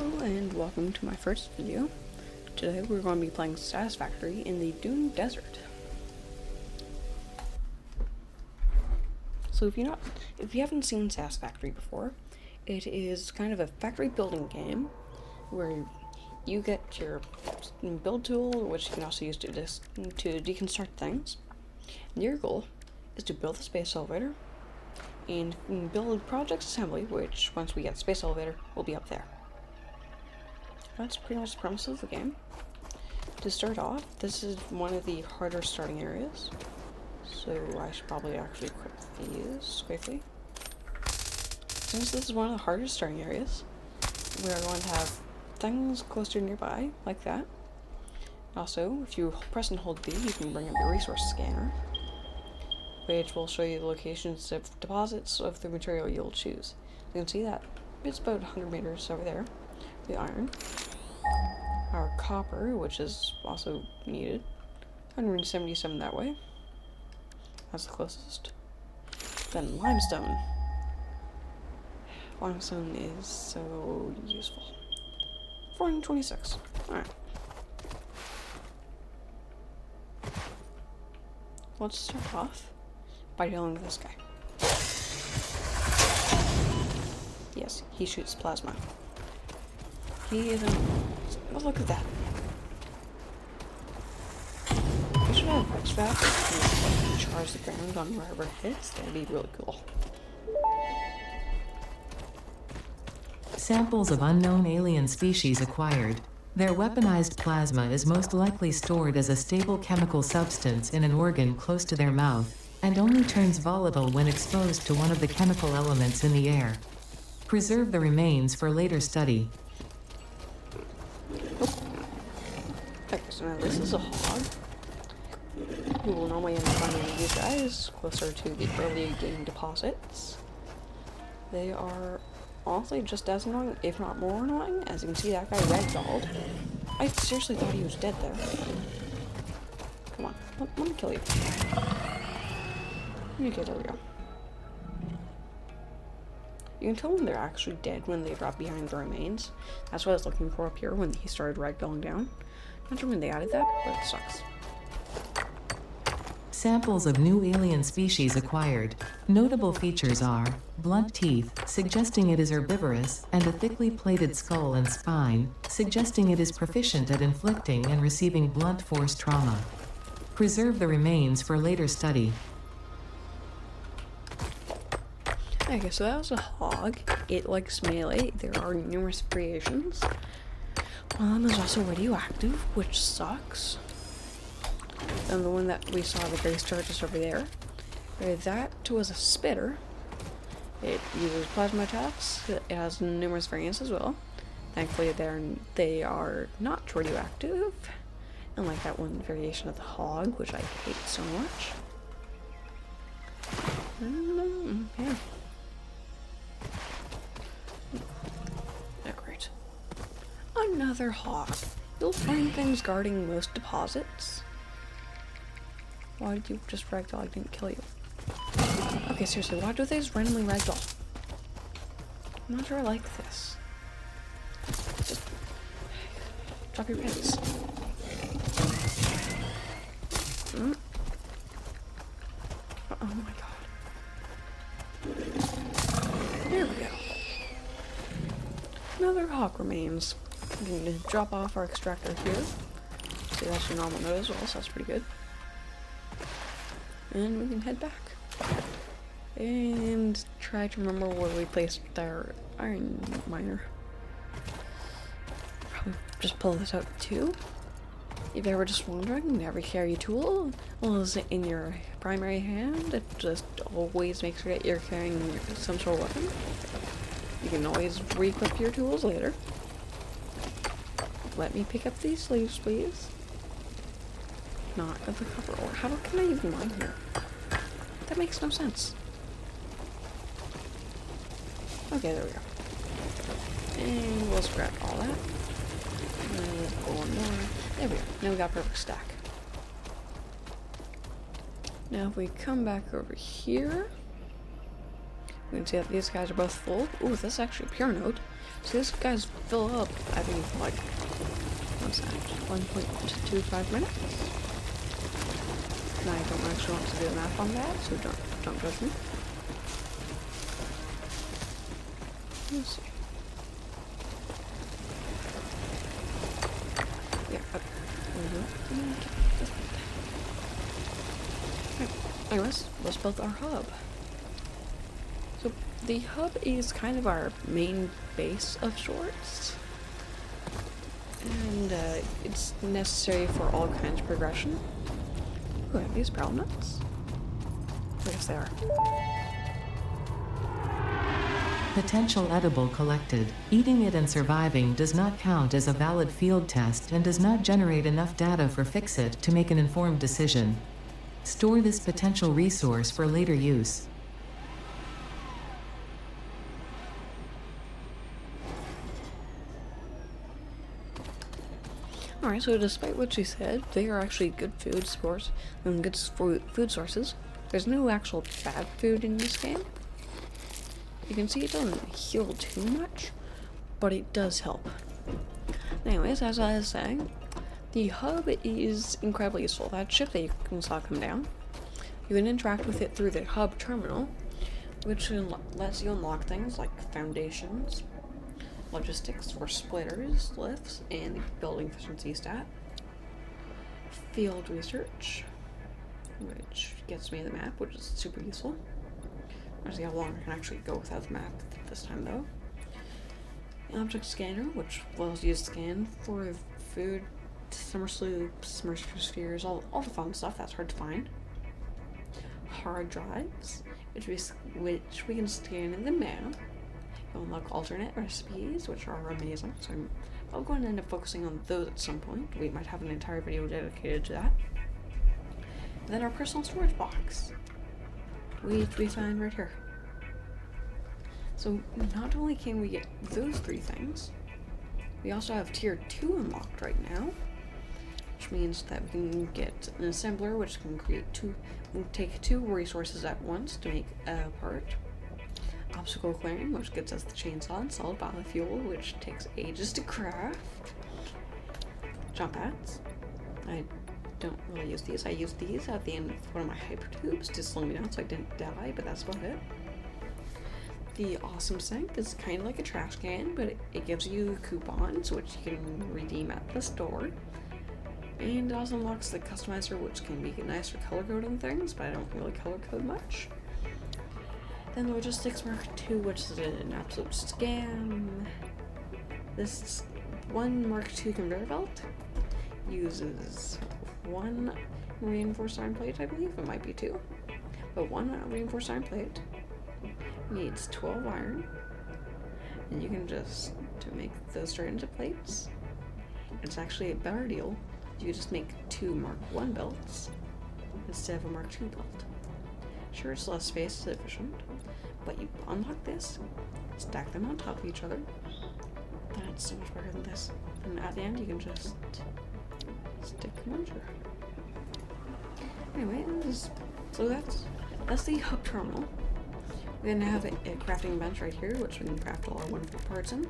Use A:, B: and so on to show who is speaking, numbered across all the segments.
A: Hello and welcome to my first video. Today we're going to be playing Satisfactory in the Dune Desert. So if you haven't seen Satisfactory before, it is kind of a factory building game where you get your build tool, which you can also use to deconstruct things. And your goal is to build a space elevator and build project assembly, which once we get space elevator will be up there. That's pretty much the premise of the game. To start off, this is one of the harder starting areas, so I should probably actually equip these quickly. Since this is one of the hardest starting areas, we're going to have things closer nearby, like that. Also, if you press and hold B, you can bring up your resource scanner, which will show you the locations of deposits of the material you'll choose. You can see that it's about 100 meters over there. The iron, our copper, which is also needed, 177 that way. That's the closest. Then limestone. Limestone is so useful. 426. Alright. Let's start off by dealing with this guy. Yes, he shoots plasma. He isn't. Oh, look at that. We should have extract that can charge the ground on wherever it hits. That'd be really cool.
B: Samples of unknown alien species acquired. Their weaponized plasma is most likely stored as a stable chemical substance in an organ close to their mouth, and only turns volatile when exposed to one of the chemical elements in the air. Preserve the remains for later study.
A: Okay, so now this is a hog, who will normally end up finding these guys closer to the early game deposits. They are honestly just as annoying, if not more annoying. As you can see, that guy ragdolled. I seriously thought he was dead there. Come on, let me kill you. Okay, there we go. You can tell when they're actually dead when they drop behind the remains. That's what I was looking for up here when he started ragdolling down. Not sure when they added that, but it sucks.
B: Samples of new alien species acquired. Notable features are blunt teeth, suggesting it is herbivorous, and a thickly plated skull and spine, suggesting it is proficient at inflicting and receiving blunt force trauma. Preserve the remains for later study.
A: Okay, so that was a hog. It likes melee. There are numerous variations. One of them is also radioactive, which sucks. And the one that we saw at the very start just over there. That was a spitter. It uses plasma attacks. It has numerous variants as well. Thankfully they are not radioactive. Unlike that one variation of the hog, which I hate so much. Yeah. Great. Another hawk. You'll find things guarding most deposits. Why did you just ragdoll? I didn't kill you. Okay, seriously, why do they just randomly ragdoll? I'm not sure I like this. Just drop your pants. Oh my god. There we go. Another hawk remains. I'm going to drop off our extractor here. See, that's your normal node as well, so that's pretty good. And we can head back. And try to remember where we placed our iron miner. Probably just pull this out too. If you were just wondering, never carry a tool is in your primary hand. It just always makes sure that you're carrying some sort of weapon. You can always re-equip your tools later. Let me pick up these sleeves, please. Not of the copper ore. How can I even mine here? That makes no sense. Okay, there we go. And we'll scrap all that. And let's pull one more. There we go. Now we got a perfect stack. Now if we come back over here, we can see that these guys are both full. Ooh, this is actually a pure node. So these guys fill up every, like, what's that, 1.25 minutes? And I don't actually want to do the math on that, so don't judge me. Let's see. Yeah, anyways, let's build our hub. So the hub is kind of our main base of sorts, and it's necessary for all kinds of progression. Ooh, are these brown nuts? I guess they are.
B: Potential edible collected. Eating it and surviving does not count as a valid field test and does not generate enough data for Fix-It to make an informed decision. Store this potential resource for later use.
A: Alright, so despite what she said, they are actually good food source and good food sources. There's no actual bad food in this game. You can see it doesn't heal too much, but it does help. Anyways, as I was saying, the hub is incredibly useful. That ship that you saw come down, you can interact with it through the hub terminal, which lets you unlock things like foundations, logistics for splitters, lifts, and the building efficiency stat. Field research, which gets me the map, which is super useful. I see how long I can actually go without the map this time though. Object scanner, which allows you to scan for food, summer sloops, submerged spheres, all the fun stuff that's hard to find. Hard drives, which we can scan in the map. You'll unlock alternate recipes, which are amazing, so I'll go and end up focusing on those at some point. We might have an entire video dedicated to that. And then our personal storage box, which we find right here. So not only can we get those three things, we also have tier 2 unlocked right now, which means that we can get an assembler, which can take 2 resources at once to make a part. Obstacle clearing, which gets us the chainsaw and solid biofuel, which takes ages to craft. Jump pads. I don't really use these. I use these at the end of one of my hyper tubes to slow me down so I didn't die, but that's about it. The awesome sink is kind of like a trash can, but it gives you coupons, which you can redeem at the store. And it also unlocks the customizer, which can be nice for color coding things, but I don't really color code much. Then the Logistics Mark II, which is an absolute scam. This one Mark II conveyor belt uses 1 reinforced iron plate, I believe. It might be 2. But 1 reinforced iron plate needs 12 iron. And you can just to make those straight into plates. It's actually a better deal. You just make 2 Mark I belts instead of a Mark II belt. Sure, it's less space efficient, but you unlock this, stack them on top of each other. That's so much better than this. And at the end, you can just stick them on. Anyway, so that's the hub terminal. We then have a crafting bench right here, which we can craft all our wonderful parts in,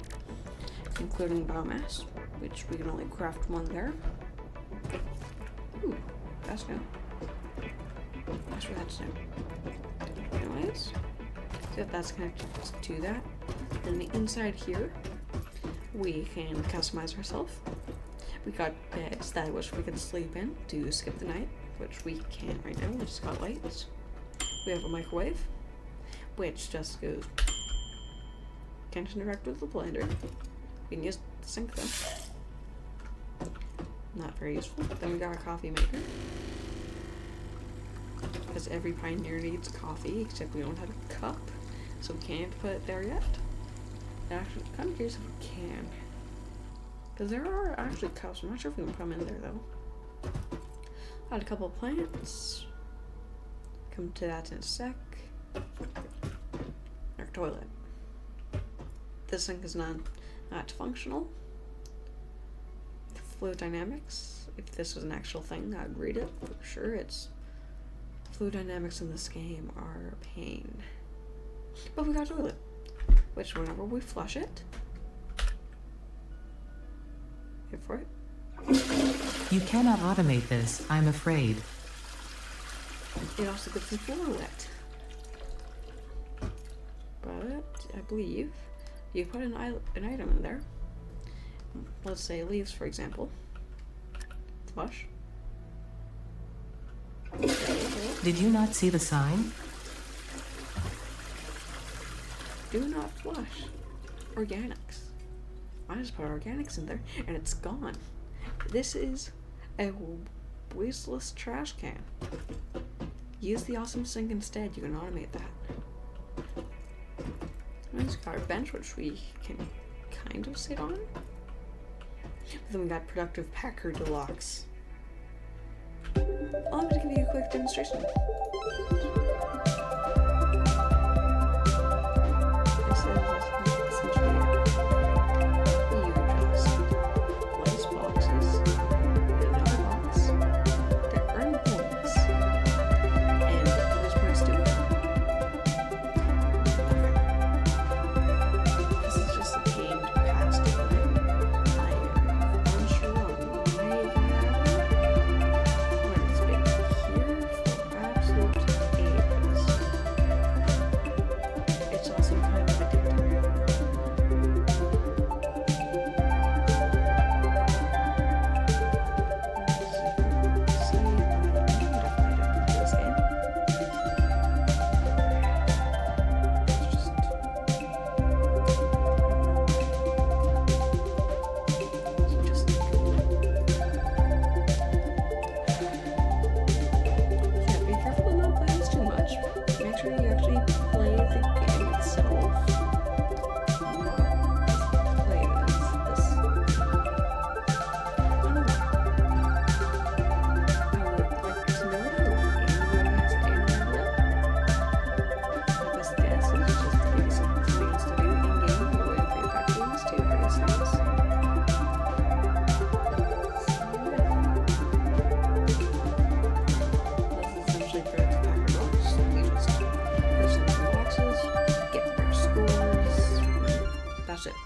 A: including biomass, which we can only craft 1 there. Ooh, that's new. That's where that's new. Anyways, so that's connected to that. Then the inside here, we can customize ourselves. We got beds that which we can sleep in to skip the night, which we can't right now. We just got lights. We have a microwave, which just goes. Can't interact with the blender. We can use the sink though. Not very useful. Then we got a coffee maker, because every pioneer needs coffee, except we don't have a cup, so we can't put it there yet. And actually, I'm kind of curious if we can, because there are actually cups. I'm not sure if we can put them in there though. Got a couple of plants. Come to that in a sec. Our toilet. This sink is not functional. Fluid dynamics. If this was an actual thing, I'd read it for sure. Fluid dynamics in this game are a pain. But we got a toilet, which whenever we flush it, Wait for it.
B: You cannot automate this, I'm afraid.
A: It also gets the floor wet. But I believe you put an item in there. Let's say leaves, for example. Flush.
B: Did you not see the sign?
A: Do not flush. Organics. I just put organics in there and it's gone. This is a wasteless trash can. Use the awesome sink instead. You can automate that. We just got our bench, which we can kind of sit on. But then we got Productive Packer Deluxe. Allow me to give you a quick demonstration. This is essentially you just place boxes in another box to earn points. And this points do this is just a pain to pass time. I am unsure on why it happened, but it's been here for absolute ages. It's also kind of addictive. See, I'm definitely this game. It's just yeah, be careful to not play this too much. Make sure you actually play the game itself. Not play this. I don't know. I would like to know if anyone has any idea. My best guess is just maybe something somebody wants to do in-game or waiting for your cartoons to produce things. This is essentially Productive Packer Deluxe. You just put some in boxes, get their scores. That's it.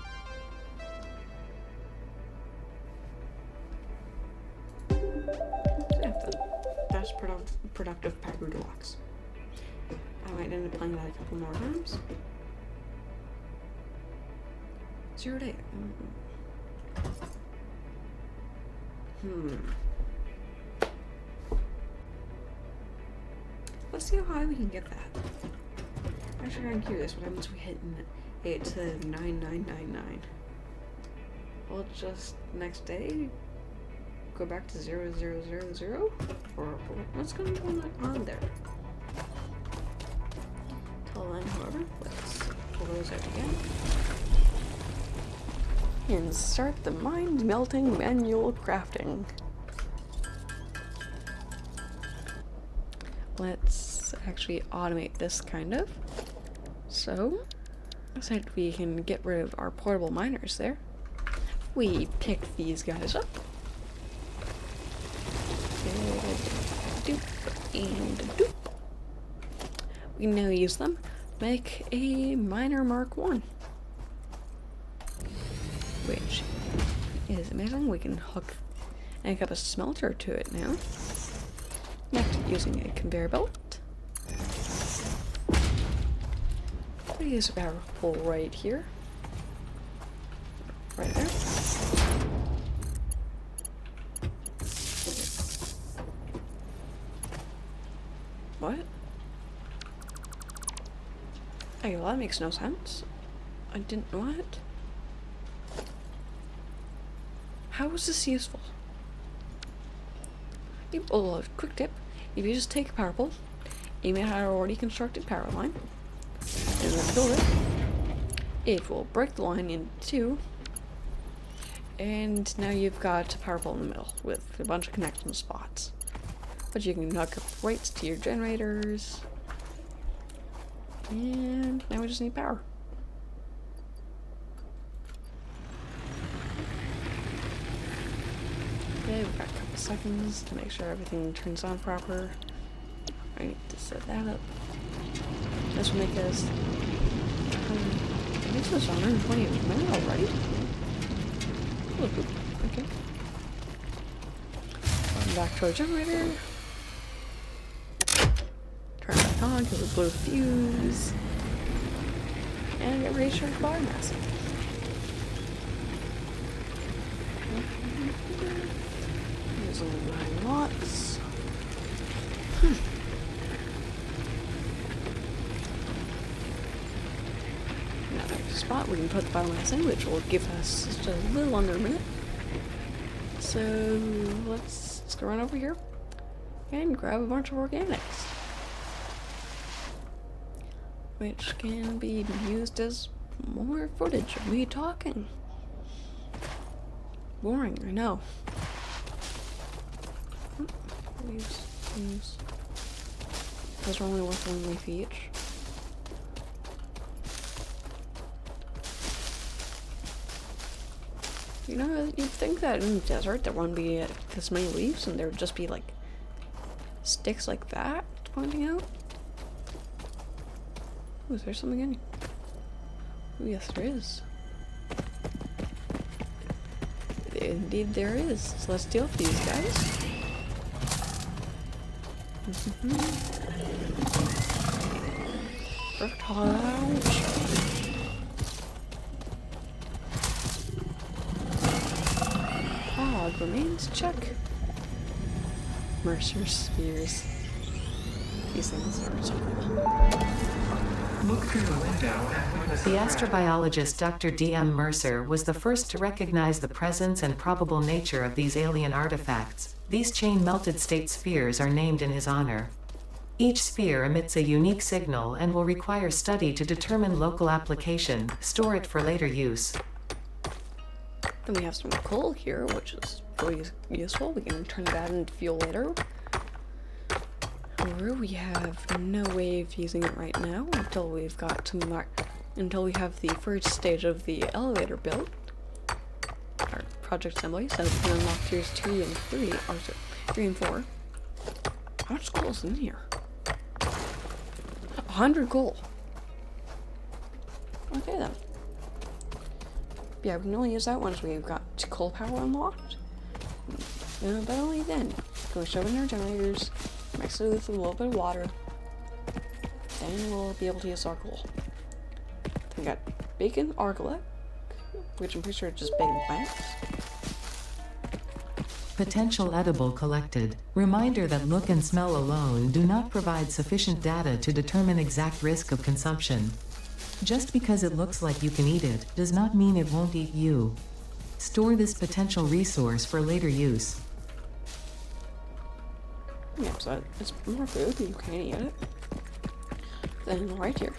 A: Yeah, that's Productive Packer Deluxe. I might end up playing that a couple more times. 0 to 8. Let's see how high we can get that. Actually, I'm curious what happens if we hit 8 to 9999. We'll just next day go back to 0000, or what's going to be on there? Till then, however, let's pull those out again and start the mind melting manual crafting. Let's actually automate this kind of. So, so that we can get rid of our portable miners there. We pick these guys up. Doop and doop. We can now use them to make a miner Mark 1. Which is amazing. We can hook up a smelter to it now. Next, using a conveyor belt. We use a power pole right here. Right there. What? Okay, well that makes no sense. I didn't know it. How is this useful? Oh, quick tip. If you just take a power pole, aim it at our already constructed power line, and then build it, it will break the line in two, and now you've got a power pole in the middle with a bunch of connection spots. But you can hook up weights to your generators, and now we just need power. Okay, we've got a couple seconds to make sure everything turns on proper. I need to set that up. This will make us I think it's 120 a minute already. Look, okay. Okay. Going back to our generator. Turn it back on because it blew the fuse. And get ready to charge biomass. There's only 9 watts. Now there's a spot we can put the biomass in, which will give us just a little under a minute. So let's go run over here and grab a bunch of organics, which can be used as more footage of me talking. Boring, I know. Leaves. Those are only worth 1 leaf each. You know, you'd think that in the desert there wouldn't be this many leaves and there would just be like sticks like that pointing out. Ooh, is there something in here? Ooh, yes there is. Indeed there is. So let's deal with these guys. Perfect. Ouch. Hog remains check. Mercer spheres. These things are so cool.
C: Look through the window and witness
B: The astrobiologist Dr. D.M. Mercer was the first to recognize the presence and probable nature of these alien artifacts. These chain-melted state spheres are named in his honor. Each sphere emits a unique signal and will require study to determine local application, store it for later use.
A: Then we have some coal here, which is really useful. We can turn that into fuel later. However, we have no way of using it right now until we've got to until we have the first stage of the elevator built. Our project assembly, so we can unlock tiers 2 and 3, or 3 and 4. How much coal is in here? 100 coal. Okay then. Yeah, we can only use that once we've got coal power unlocked. But only then. Go shove in our generators, mix it with a little bit of water, then we'll be able to use our coal. Then we got bacon argolite, which I'm pretty sure is just bacon plants.
B: Potential edible collected. Reminder that look and smell alone do not provide sufficient data to determine exact risk of consumption. Just because it looks like you can eat it, does not mean it won't eat you. Store this potential resource for later use.
A: Yeah, so it's more food, you can eat it. Then right here,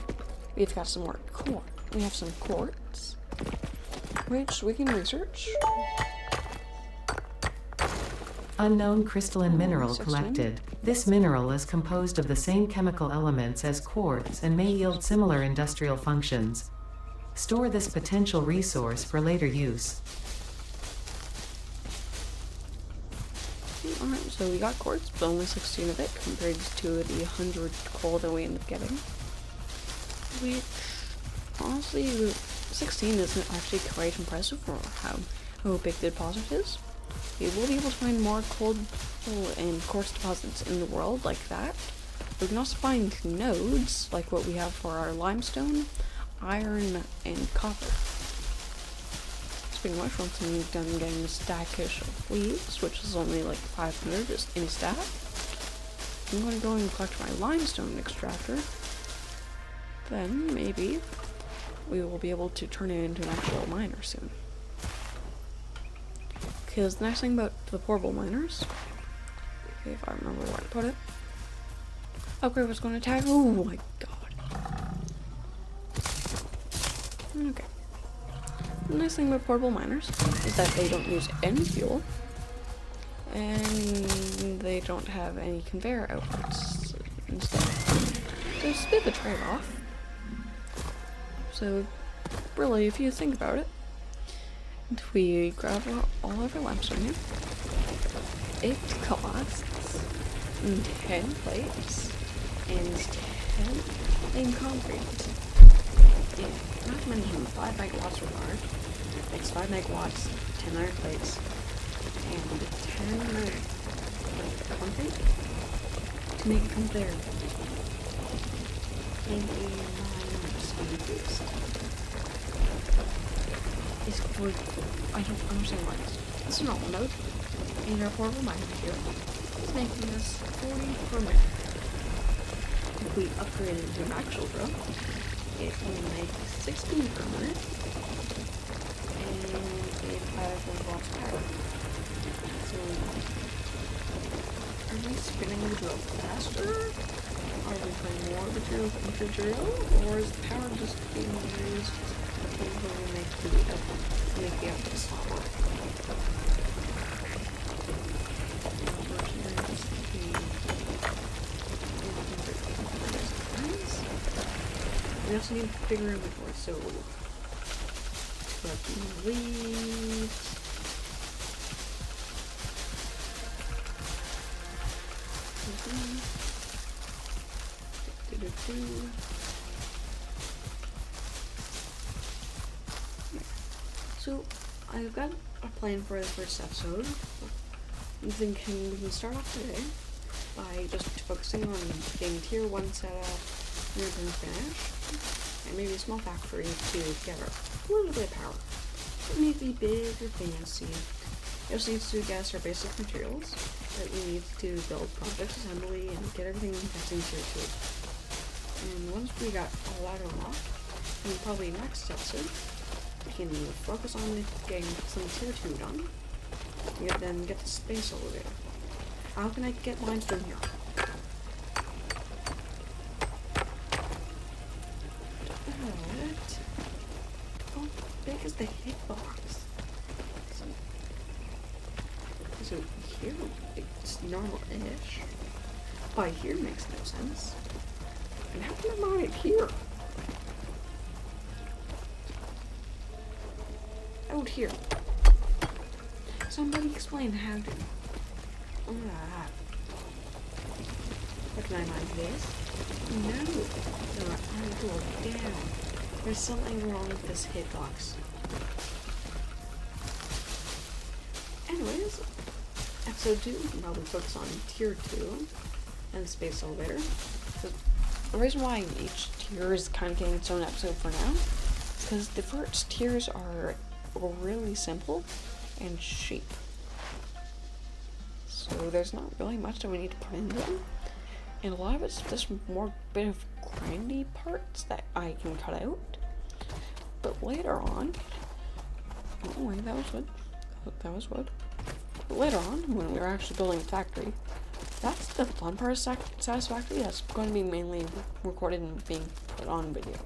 A: we've got some more quartz. We have some quartz, which we can research.
B: Unknown crystalline mineral
A: 16.
B: collected. This mineral is composed of the same chemical elements as quartz and may yield similar industrial functions. Store this potential resource for later use.
A: Alright, so we got quartz, but only 16 of it compared to the 100 coal that we ended up getting. Which, honestly, 16 isn't actually quite impressive for how big the deposit is. We will be able to find more coal and quartz deposits in the world like that. We can also find nodes, like what we have for our limestone, iron, and copper. Speaking of which, once I'm done getting a stackish of leaves, which is only like 500 just in a stack, I'm going to go and collect my limestone extractor. Then, maybe, we will be able to turn it into an actual miner soon. Because the nice thing about the portable miners, okay, if I remember where to put it. Okay, what's going to attack? Oh my god. Okay. The nice thing about portable miners is that they don't use any fuel, and they don't have any conveyor outputs instead. So it's a bit of a trade-off. So, really, if you think about it, if we grab all of our limestone here, it costs 10 plates and 10 in concrete. Yeah, not to mention 5 megawatts required. It takes 5 megawatts, 10 iron plates, and 10 minutes of content to make it come there. And a 9 speed boost. It's for, I don't understand why this is normal mode, and our portable miner here is making us 40 per minute. If we upgrade it to max ultra, it will make 16 per minute, and it has 1 watts power. So, are we spinning the drill faster? Are we putting more material into the drill? Or is the power just being used to make the output slot work? We also need a bigger inventory, so put the leaves. So I've got a plan for the first episode. I'm thinking we can start off today by just focusing on getting tier 1 set up, near and finish, and maybe a small factory to get a little bit of power. It need to be big or fancy. It also needs to get us our basic materials that we need to build project assembly and get everything testing tier 2. And once we got all that unlocked, then probably next episode, we can focus on getting some tier 2 done. Then get the space elevator. How can I get mine from here? What? How big is the hitbox? So here, it's normal-ish. By here makes no sense. And how can I mount it here? Out here. Somebody explain how to. What can I mine this? No. No, I go down. There's something wrong with this hitbox. Anyways, episode 2, we can probably focus on tier 2 and the space elevator. The reason why each tier is kind of getting its own episode for now is because the first tiers are really simple and cheap. So there's not really much that we need to put into them. And a lot of it's just more bit of grindy parts that I can cut out. But later on, oh wait, that was wood. That was wood. But later on, when we're actually building a factory, that's the fun part of Satisfactory. That's going to be mainly recorded and being put on video.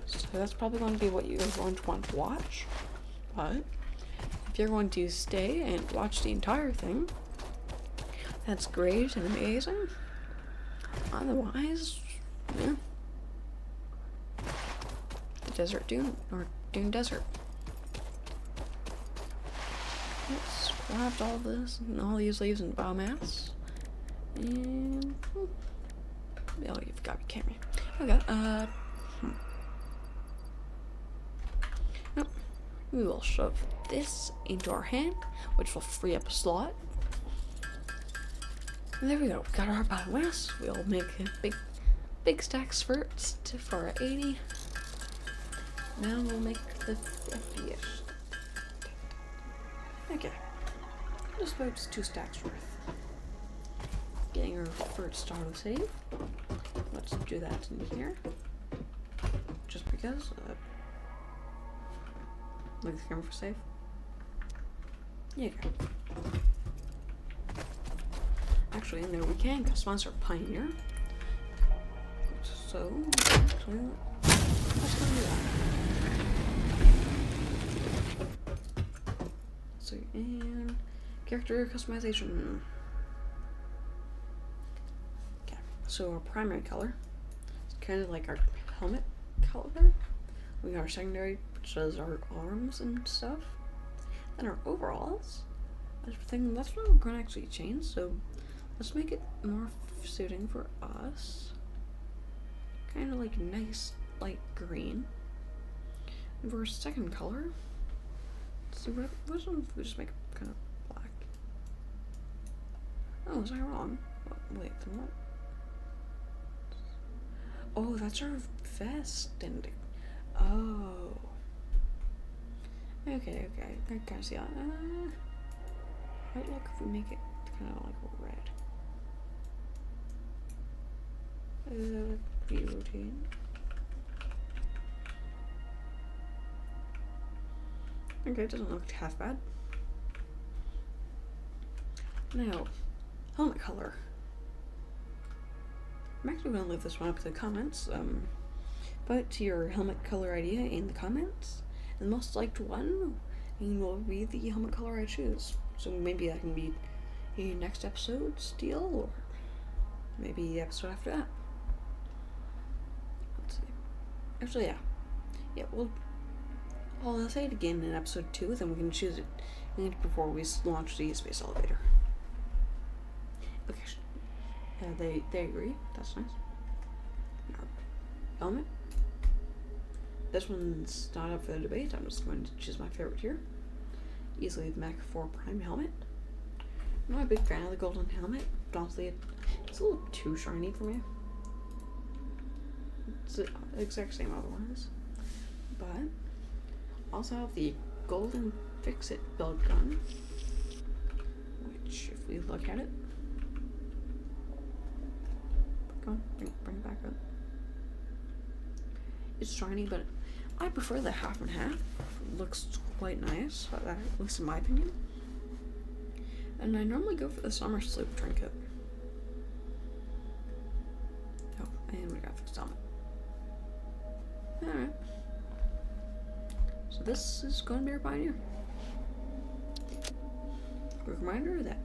A: So that's probably going to be what you're going to want to watch. But if you're going to stay and watch the entire thing, that's great and amazing. Otherwise, yeah. The Desert Dune, or Dune Desert. Let's craft all this and all these leaves and biomass. And oh, you've got me, can't you? Okay, nope. We will shove this into our hand, which will free up a slot. And there we go. Got our biomass. We'll make a big stacks first for our 80. Now we'll make the 50-ish. Okay. Just about 2 stacks worth. Getting our first auto save. Let's do that in here. Just because. Leave the camera for save. Yeah. Actually, in there we can customize our Pioneer. So, actually, let's go do that. So, and character customization. Okay, so our primary color is kind of like our helmet color. We got our secondary, which is our arms and stuff. Then our overalls. That's what we're going to actually change. So let's make it more suiting for us. Kind of like a nice light green. And for our second color, let's So what if we just make it kind of black? Oh, was I wrong? Wait, then what? Oh, that's our vest ending. Oh. Okay, I kind of see that. Might look if we make it kind of like red. Routine. Okay, it doesn't look half bad. Now, helmet color. I'm actually going to leave this one up in the comments. Put your helmet color idea in the comments, and the most liked one will be the helmet color I choose. So maybe that can be a next episode's deal, or maybe the episode after that. Let's see. Actually, yeah. Well, I'll say it again in episode 2, then we can choose it before we launch the space elevator. Okay. They agree. That's nice. Our helmet. This one's not up for the debate. I'm just going to choose my favorite here. Easily the Mach 4 Prime helmet. I'm not a big fan of the golden helmet. Honestly, it's a little too shiny for me. It's the exact same otherwise. But also have the golden fix-it build gun, which if we look at it, go on, bring it back up. It's shiny, but I prefer the half and half. It looks quite nice, at least in my opinion. And I normally go for the summer sloop trinket. Oh, and we got fixed helmet. Alright. So this is going to be our Pioneer. Quick reminder that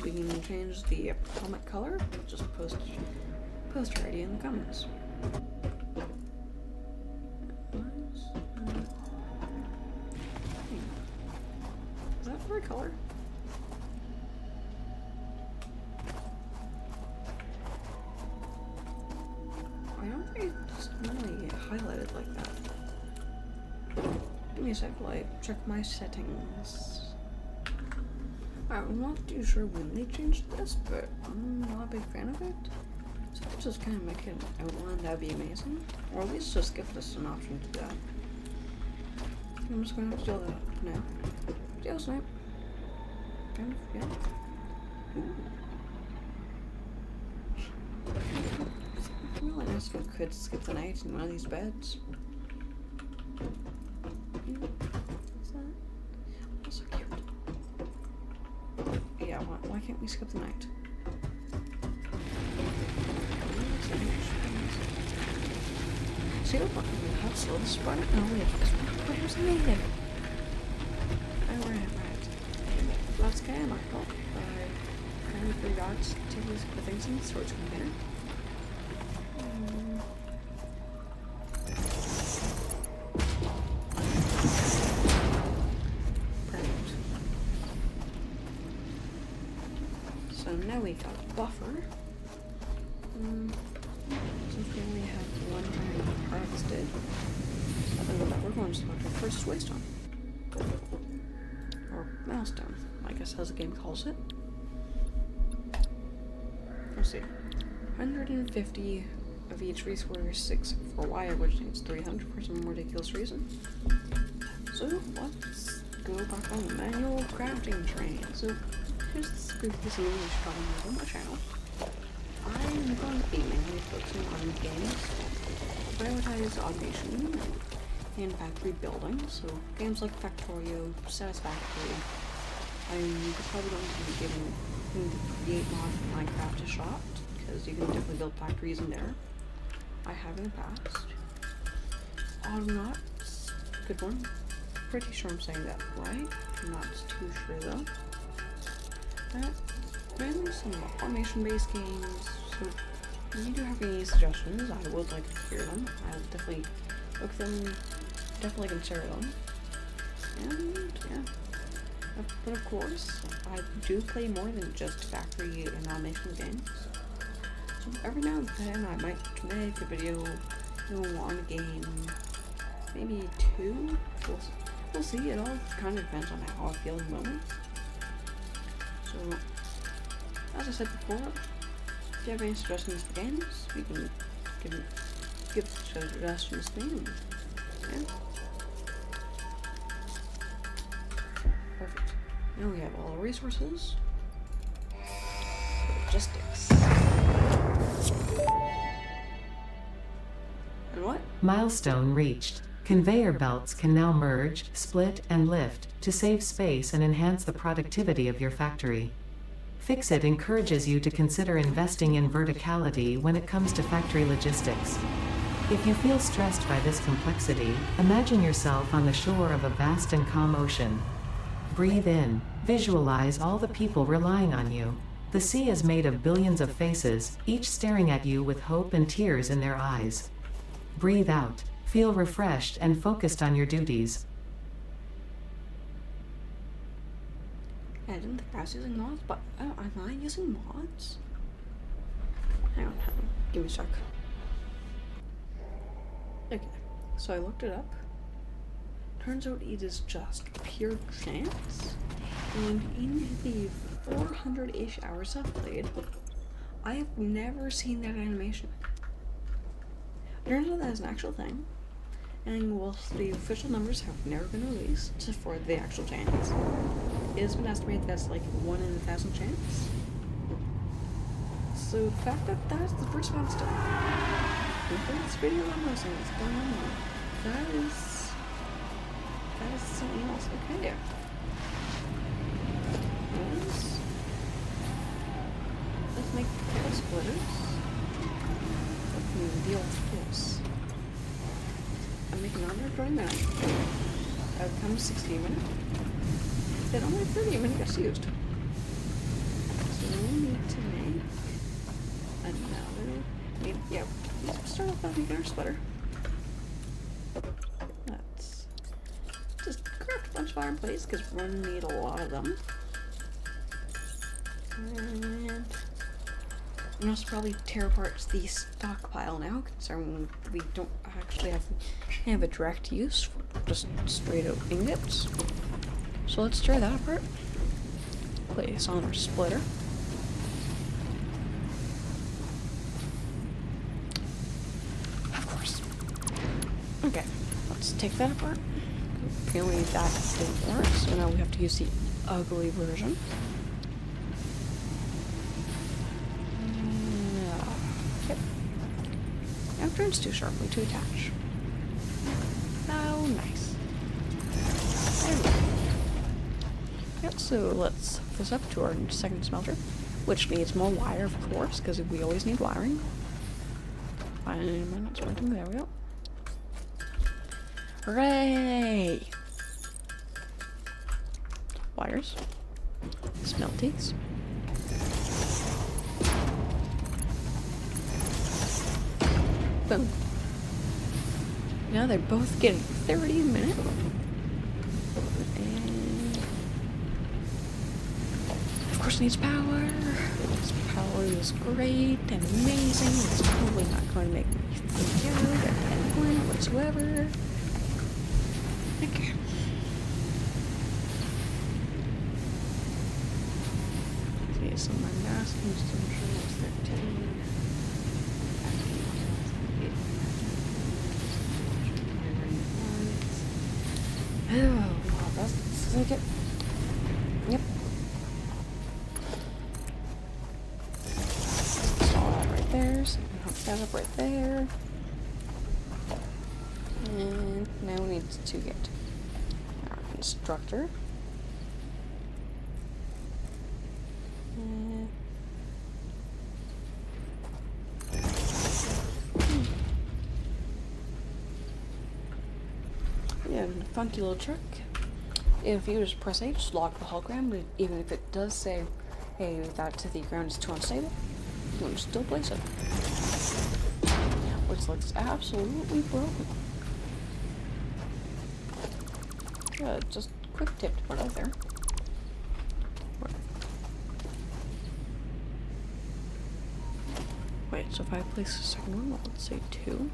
A: we can change the helmet color. Just post your idea in the comments. Is that the right color? I don't think it's really highlighted like that. Give me a sec while I check my settings. I'm not too sure when they changed this, but I'm not a big fan of it. So if just kind of make an outline, that'd be amazing. Or at least just give us an option to do that. I'm just gonna have to deal with that now. Deal snipe. Kind of, yeah. Ooh. It'd be really nice if we could skip the night in one of these beds. What's that? Oh, so cute. Yeah, why can't we skip the night? See what how slow this part? Oh wait, where's the native? Oh right. Let's go, Michael. Kind of 3 dots to put things in the storage container. Perfect. So now we got a buffer. Since we only have one time harvested, we're going to select our first waystone. Or milestone, I guess as the game calls it. Let's see. 150 of each resource, except for wire, which needs 300 for some ridiculous reason. So let's go back on the manual crafting train. So here's this group of English problem on my channel. I'm going to be mainly focusing on games, prioritize automation and factory building. So games like Factorio, Satisfactory. I'm probably going to be giving the create mod for Minecraft a shot, because you can definitely build factories in there. I have in the past. Autonauts, good one. Pretty sure I'm saying that right. I'm not too sure though. Mainly some automation-based games. So if you do have any suggestions, I would like to hear them. I'll definitely look at them, definitely consider them. And yeah. But of course, I do play more than just factory and automation games. So every now and then I might make a video on a game, maybe 2. we'll see. It all kind of depends on how I feel in the moment. So, as I said before, if you have any suggestions for games, you can give suggestions to me. Yeah. Perfect. Now we have all the resources. Logistics. And what?
B: Milestone reached. Conveyor belts can now merge, split, and lift to save space and enhance the productivity of your factory. Fixit encourages you to consider investing in verticality when it comes to factory logistics. If you feel stressed by this complexity, imagine yourself on the shore of a vast and calm ocean. Breathe in. Visualize all the people relying on you. The sea is made of billions of faces, each staring at you with hope and tears in their eyes. Breathe out. Feel refreshed and focused on your duties.
A: I didn't think I was using mods, but am I using mods? Hang on. Give me a sec. Okay, so I looked it up. Turns out it is just pure chance. And in the 400-ish hours I've played, I have never seen that animation. Turns out that is an actual thing. And whilst the official numbers have never been released for the actual chance, it has been estimated that's like 1 in 1,000 chance. So the fact that that is the first milestone, the first video I'm posting is going on, that is something else. Okay. Let's make tail splitters. Let's the old force. I'm making another drawing now. Outcome 60 minutes. Then only 30 minutes gets used. So we need to make another. Let's start off by making our splitter. Let's just craft a bunch of iron plates because we're going to need a lot of them. And we also probably tear apart the stockpile now, considering we don't actually have a direct use for just straight out ingots. So let's tear that apart. Place on our splitter. Of course. Okay, let's take that apart. Apparently that didn't work, so now we have to use the ugly version. Now it turns too sharply to attach. Oh, nice. There we go. Yep, so let's hook this up to our second smelter, which needs more wire, of course, because we always need wiring. Am I not smelting? There we go. Hooray! Wires. Smelties. Boom. Now they're both getting 30 a minute. And of course it needs power. This power is great and amazing. It's probably not going to make me freak out at any point whatsoever. Okay. Okay, so my mass consumption was 13. Oh, wow, that's like it. Yep. Install that right there, so we can hook that up right there. And now we need to get our constructor. Yeah, funky little trick. If you just press H, lock the hologram, but even if it does say, hey, that the ground is too unstable, you can still place it. Which looks absolutely broken. Yeah, just quick tip to put out there. Wait, so if I place the second one, let's say 2.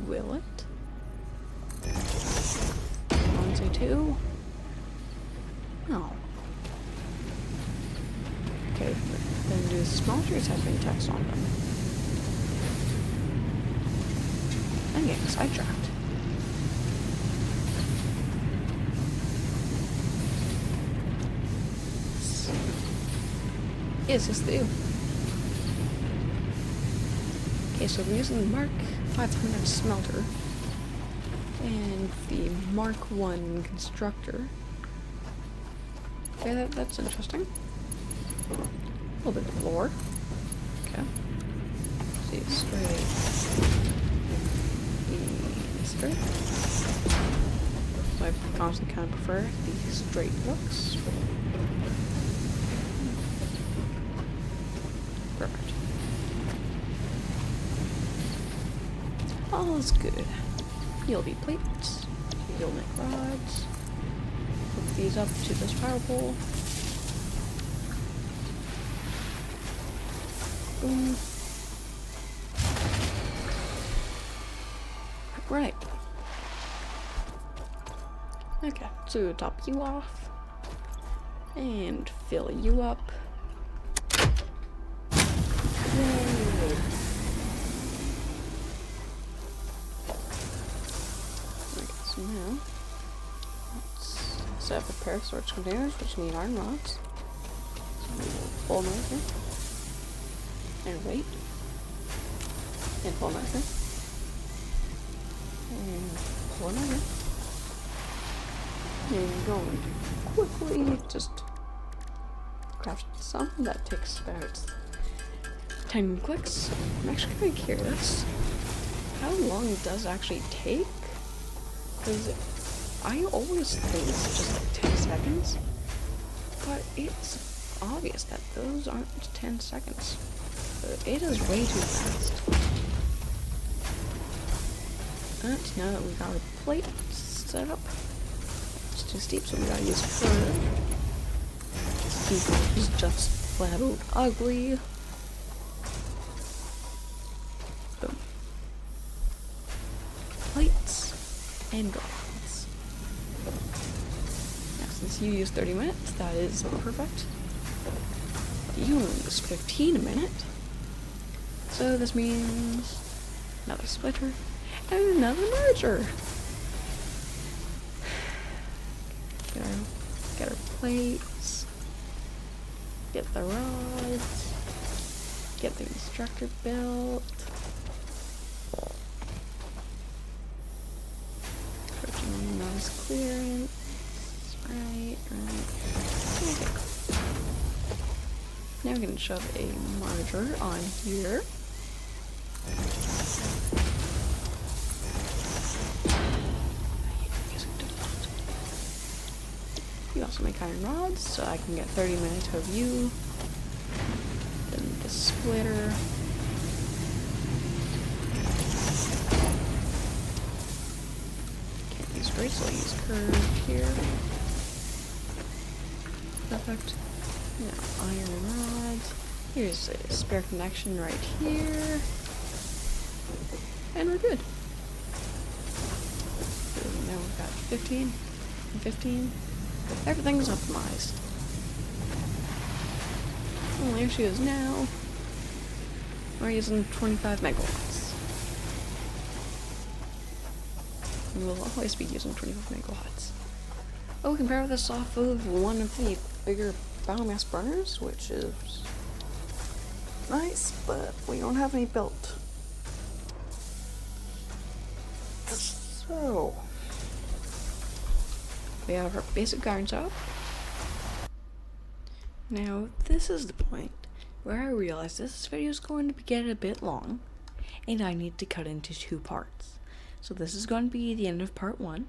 A: Will it? I want to say 2. No. Okay, then do small trees have any text on them? I'm getting sidetracked. Yes, it's the. Okay, so we're using the Mark 500 smelter and the Mark 1 constructor. Okay, that's interesting. A little bit of lore. Okay. See, straight. Straight. So I constantly kind of prefer the straight looks. Perfect. All's good. You'll be plates. You'll make rods. Hook these up to this power pole. Boom. Right. Okay, so top you off. And fill you up. Yay. Okay, so now let's set up a pair of storage containers which need iron rods. So we will pull them over and wait. And pull them over. And pull them over. And going quickly just craft some. That takes about 10 clicks. I'm actually kind of curious how long does it actually take? Because I always think it's just like 10 seconds, but it's obvious that those aren't 10 seconds. It is way too fast. And now that we got our plate set up, it's too steep, so we gotta use curve. Steep is just flat out ugly. Boom. Plates and rods. Now, since you use 30 minutes, that is perfect. You only use 15 a minute. So this means another splitter and another merger. Get our plates. Get the rods. Get the constructor built. Approaching noise clearance. Right. Okay. Now we're going to shove a merger on here. You also make iron rods, so I can get 30 minutes of you. Then the splitter. Can't use straight, so I'll use curve here. Perfect. Now iron rods. Here's a spare connection right here. And we're good. So now we've got 15 and 15. Everything's optimized. Only issue is now we're using 25 megawatts. And we'll always be using 25 megawatts. Oh, we can power this off of one of the bigger biomass burners, which is nice, but we don't have any built. So we have our basic iron setup. Now, this is the point where I realize this video is going to get a bit long, and I need to cut into 2 parts. So this is going to be the end of part 1.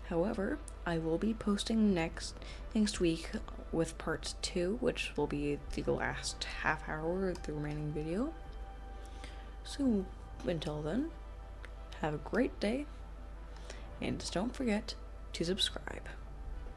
A: However, I will be posting next week with part 2, which will be the last half hour of the remaining video. So, until then, have a great day, and just don't forget to subscribe.